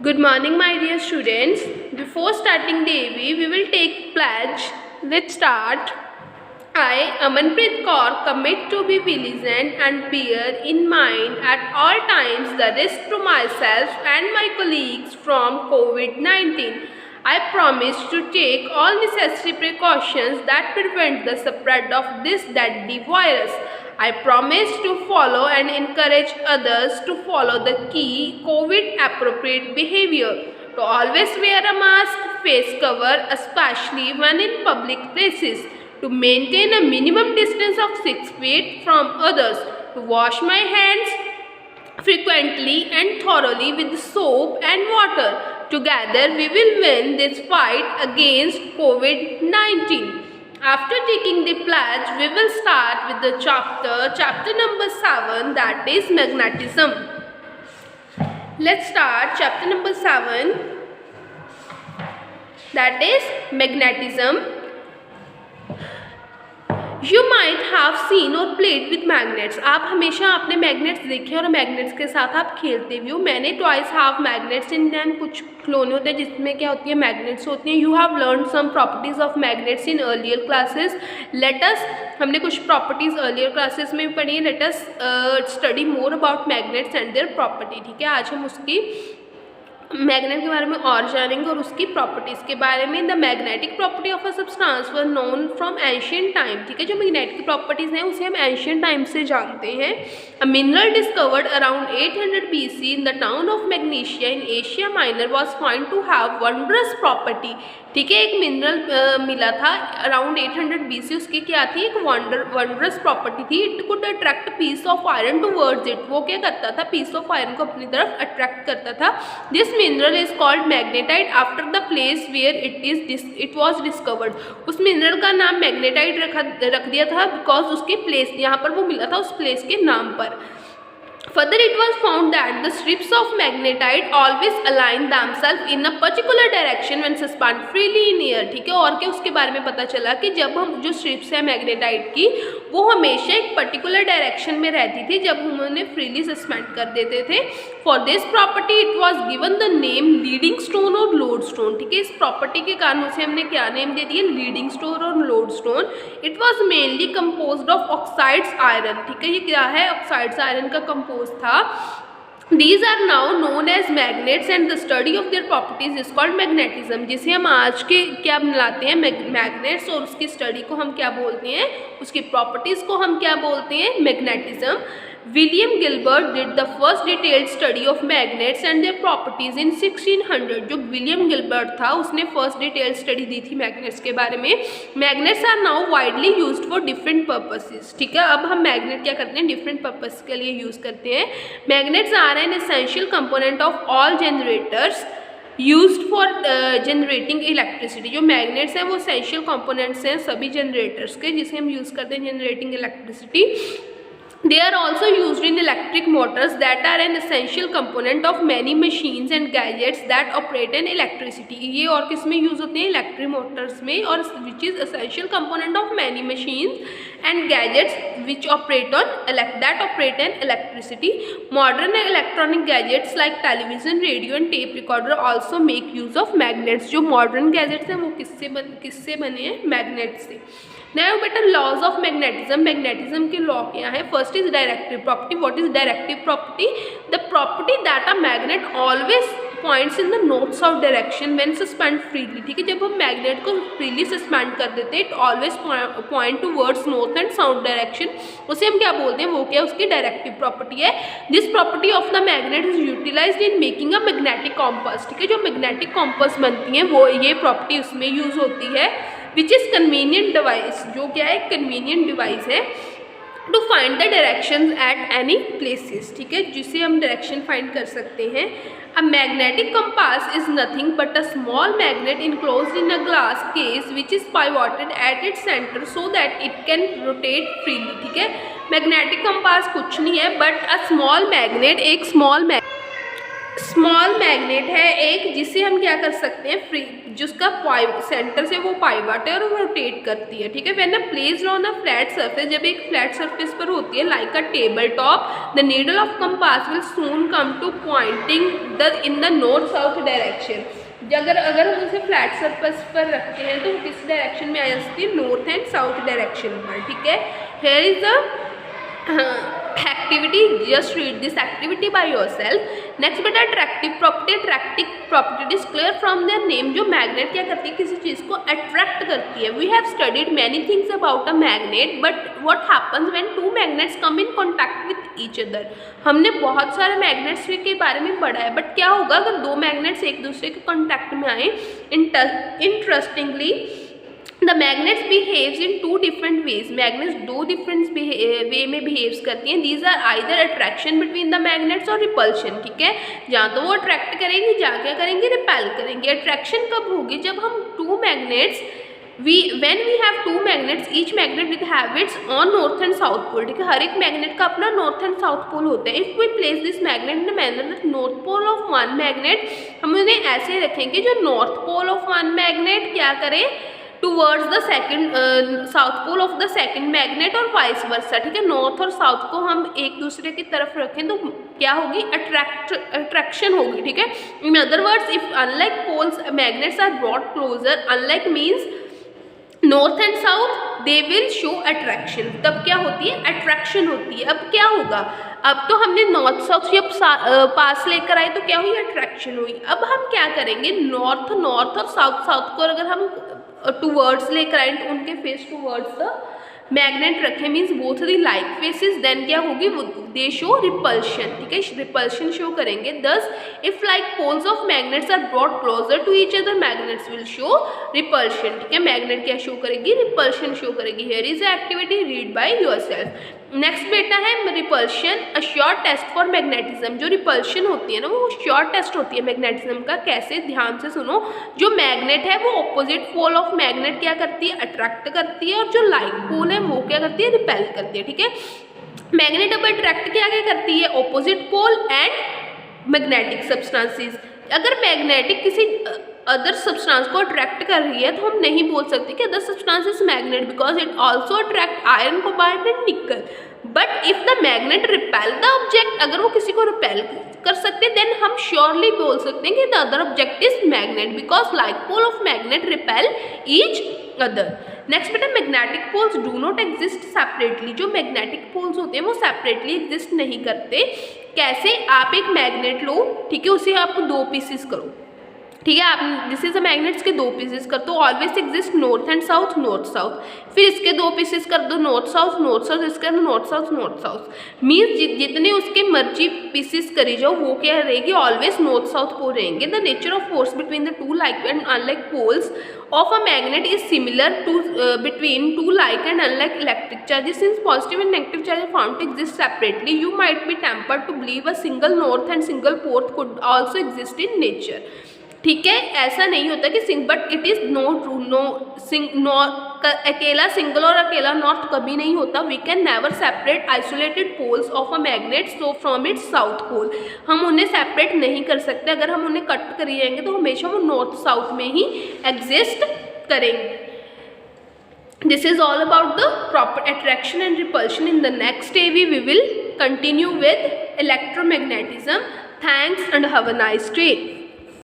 Good morning, my dear students. Before starting the AV, we will take pledge. Let's start. I, Amanpreet Kaur, commit to be vigilant and bear in mind at all times the risk to myself and my colleagues from COVID-19. I promise to take all necessary precautions that prevent the spread of this deadly virus. I promise to follow and encourage others to follow the key COVID appropriate behavior. To always wear a mask, face cover, especially when in public places. To maintain a minimum distance of 6 feet from others. To wash my hands frequently and thoroughly with soap and water. Together we will win this fight against COVID-19. After taking the pledge, we will start with the chapter number 7, that is magnetism. Let's start chapter number 7, that is magnetism. You might have seen or played with magnets. आप हमेशा आपने magnets देखे और magnets के साथ आप खेलते भी हो. मैंने twice have magnets in them. कुछ खिलौने होते हैं जिसमें क्या होती है, मैग्नेट्स होती हैं. You have learn some properties of magnets in earlier classes. Let us, हमने कुछ प्रॉपर्टीज अर्लियर क्लासेस में भी पढ़ी है. Let us study more about magnets and their property. ठीक है, आज हम उसकी मैग्नेट के बारे में और जानेंगे और उसकी प्रॉपर्टीज़ के बारे में. The magnetic property of a substance were known from ancient time. ठीक है, जो मैग्नेटिक प्रॉपर्टीज़ हैं उसे हम एंशियंट टाइम से जानते हैं. A mineral discovered around 800 BC in the town of Magnesia in Asia Minor was found to have wondrous property. ठीक है, एक मिनरल मिला था अराउंड 800 BC. उसकी क्या थी, एक वंडरस प्रॉपर्टी थी. It could attract piece of iron towards it. वो क्या करता था, पीस ऑफ आयरन को अपनी तरफ अट्रैक्ट करता था. This mineral is called magnetite after the place where it was discovered. उस मिनरल का नाम मैग्नेटाइट रख दिया था बिकॉज उसके प्लेस, यहाँ पर वो मिला था उस प्लेस के नाम पर. Further, it was found that the strips of magnetite always align themselves in a particular direction when suspended freely in air. ठीक है, और क्या उसके बारे में पता चला कि जब हम जो स्ट्रिप्स है मैग्नेटाइट की, वो हमेशा एक पर्टिकुलर डायरेक्शन में रहती थी जब हम उन्हें फ्रीली सस्पेंड कर देते थे. For this property it was given the name leading stone और लोड स्टोन. ठीक है, इस प्रॉपर्टी के कारण उसे हमने क्या नेम दे दिया, लीडिंग स्टोन और load stone. It was mainly composed of oxides iron. ठीक है, ये क्या है, ऑक्साइड्स आयरन का कंपोज था. These are now known as magnets and the study of their properties is called magnetism. जिसे हम आज के क्या बनाते हैं, मैग्नेट्स, और उसकी स्टडी को हम क्या बोलते हैं, उसकी प्रॉपर्टीज़ को हम क्या बोलते हैं, magnetism. William Gilbert did the first detailed study of magnets and their properties in 1600. जो विलियम गिलबर्ट था उसने फर्स्ट डिटेल्ड स्टडी दी थी मैग्नेट्स के बारे में. Magnets are now widely used for different purposes. ठीक है, अब हम मैग्नेट क्या करते हैं, डिफरेंट पर्पस के लिए यूज़ करते हैं. Magnets are an essential component of all generators used for generating electricity. जो मैग्नेट्स हैं वो एसेंशियल कंपोनेंट्स हैं सभी जनरेटर्स के, जिसे हम यूज़ करते हैं generating electricity. They are also used in electric motors that are an essential component of many machines and gadgets that operate on electricity. ये और किस में यूज़ होते हैं, इलेक्ट्रिक मोटर्स में, और which is essential component of many machines and gadgets which operate on electricity. Modern electronic gadgets like television, radio and tape recorder also make use of magnets. जो modern gadgets हैं वो किससे बने हैं, magnet से. Now बेटा laws of magnetism. Magnetism के law क्या है. First is directive property. What is directive property, the property that a magnet always points in the north south direction when suspend freely. ठीक है, जब हम मैग्नेट को फ्रीली सस्पेंड कर देते हैं it always point towards north and south direction. उसे हम क्या बोलते हैं, वो क्या उसकी डायरेक्टिव प्रॉपर्टी है. This property of the magnet is utilised in making a magnetic compass. ठीक है, जो मैग्नेटिक कॉम्पास बनती हैं वो ये प्रॉपर्टी उसमें यूज होती है. विच इज़ कन्वीनियंट डिवाइस, जो क्या है, कन्वीनियंट डिवाइस है to find the direction at any places. ठीक है, जिससे हम डायरेक्शन फाइंड कर सकते हैं. A magnetic compass is nothing but a small magnet enclosed in a glass case which is pivoted at its centre so that it can rotate freely. ठीक है, magnetic compass कुछ नहीं है बट अ स्मॉल मैग्नेट, एक small small magnet है एक, जिसे हम क्या कर सकते हैं, फ्री, जिसका सेंटर से वो पाइवट है और वो रोटेट करती है, ठीक है। When a placed on a flat surface, जब एक फ्लैट सरफेस पर होती है, like a table top, the needle of compass will soon come to pointing in the north south direction. अगर हम उसे फ्लैट सरफेस पर रखते हैं तो किस डायरेक्शन में आ जाती है, नॉर्थ एंड साउथ डायरेक्शन पर, ठीक है। Here is the activity, just read this activity by yourself. Next बेटा attractive property is clear from their name। जो मैग्नेट क्या करती है, किसी चीज़ को अट्रैक्ट करती है। We have studied many things about a magnet, but what happens when two magnets come in contact with each other। हमने बहुत सारे मैग्नेट्स के बारे में पढ़ा है, बट क्या होगा अगर दो मैग्नेट्स एक दूसरे के कॉन्टैक्ट में आए। Interestingly the magnets behaves in two different ways. Magnets दो डिफरेंट वे में बिहेव्स करती हैं। These are either attraction between the magnets और रिपल्शन, ठीक है। जहाँ तो वो अट्रैक्ट करेंगी, जहाँ क्या करेंगे, रिपेल करेंगे। अट्रैक्शन कब होगी, जब हम two magnets when we have two magnets, each magnet will have its own north and south pole, ठीक है। हर एक मैग्नेट का अपना नॉर्थ एंड साउथ पोल होता है। If we place this magnet in manner that north pole of one magnet, हम उन्हें ऐसे रखेंगे जो north pole of one magnet क्या करे, towards the second south pole of the second magnet और वाइस वर्सा, ठीक है। नॉर्थ और साउथ को हम एक दूसरे की तरफ रखें तो क्या होगी, अट्रैक्शन होगी, ठीक है। In other words, if unlike poles magnets are brought closer, unlike means north and south, they will show attraction. तब क्या होती है, अट्रैक्शन होती है। अब क्या होगा, अब तो हमने नॉर्थ साउथ जब पास लेकर आए तो क्या हुई, अट्रैक्शन हुई। अब हम क्या करेंगे, नॉर्थ और साउथ को अगर हम टूवर्ड्स लेकर आए, उनके फेस टूवर्ड्स द मैग्नेट रखें, means both the like faces, then क्या होगी, दे शो रिपल्शन, ठीक है, रिपल्शन शो करेंगे। Thus if like poles of magnets are brought closer to each other, magnets will show repulsion, ठीक है। मैग्नेट क्या show करेगी, रिपल्शन शो करेगी। Here is activity, read by yourself. Next बेटा है repulsion, a sure test for magnetism. जो repulsion होती है ना, वो श्योर टेस्ट होती है मैग्नेटिज्म का। कैसे, ध्यान से सुनो। जो मैग्नेट है वो ऑपोजिट पोल ऑफ मैग्नेट क्या करती है, अट्रैक्ट करती है, और जो लाइक पोल है वो क्या करती है, रिपेल करती है, ठीक है। मैग्नेट अब अट्रैक्ट क्या करती है, opposite pole and magnetic substances. अगर मैग्नेटिक किसी अदर सब्सटेंस को अट्रैक्ट कर रही है तो हम नहीं बोल सकते कि other substance is magnet, because it also attract iron, cobalt and nickel. But if the magnet repel the object, अगर वो किसी को रिपेल कर सकते, देन हम श्योरली बोल सकते हैं कि the other object is magnet, because like pole of magnet repel each other. Next बेटा, magnetic poles do not exist separately. जो मैग्नेटिक पोल्स होते हैं वो सेपरेटली एग्जिस्ट नहीं करते। कैसे, आप एक मैग्नेट लो, ठीक है, उसे आप दो पीसेस करो, ठीक है। आप दिस इज अ मैग्नेट्स के दो पीसेस कर दो, always exist north and south, north south. फिर इसके दो पीसेस कर दो, नॉर्थ साउथ, इसके नॉर्थ साउथ। मीन्स जितने उसके मर्जी पीसेस करी जाओ वो क्या रहेगी, ऑलवेज नॉर्थ साउथ पोल रहेंगे। The nature of force between the two like and unlike poles of a magnet is similar to between two like and unlike electric charges. Since positive and negative charges found to exist separately, you might be tempted to believe a single north and single pole could also exist in nature, ठीक है। ऐसा नहीं होता कि but it is not true. अकेला single और अकेला north कभी नहीं होता। We can never separate isolated poles of a magnet so from its south pole. हम उन्हें सेपरेट नहीं कर सकते। अगर हम उन्हें कट कर जाएंगे तो हमेशा वो नॉर्थ साउथ में ही एग्जिस्ट करेंगे। This is all about the proper attraction and repulsion. In the next AV, we will continue with electromagnetism. Thanks and have a nice day.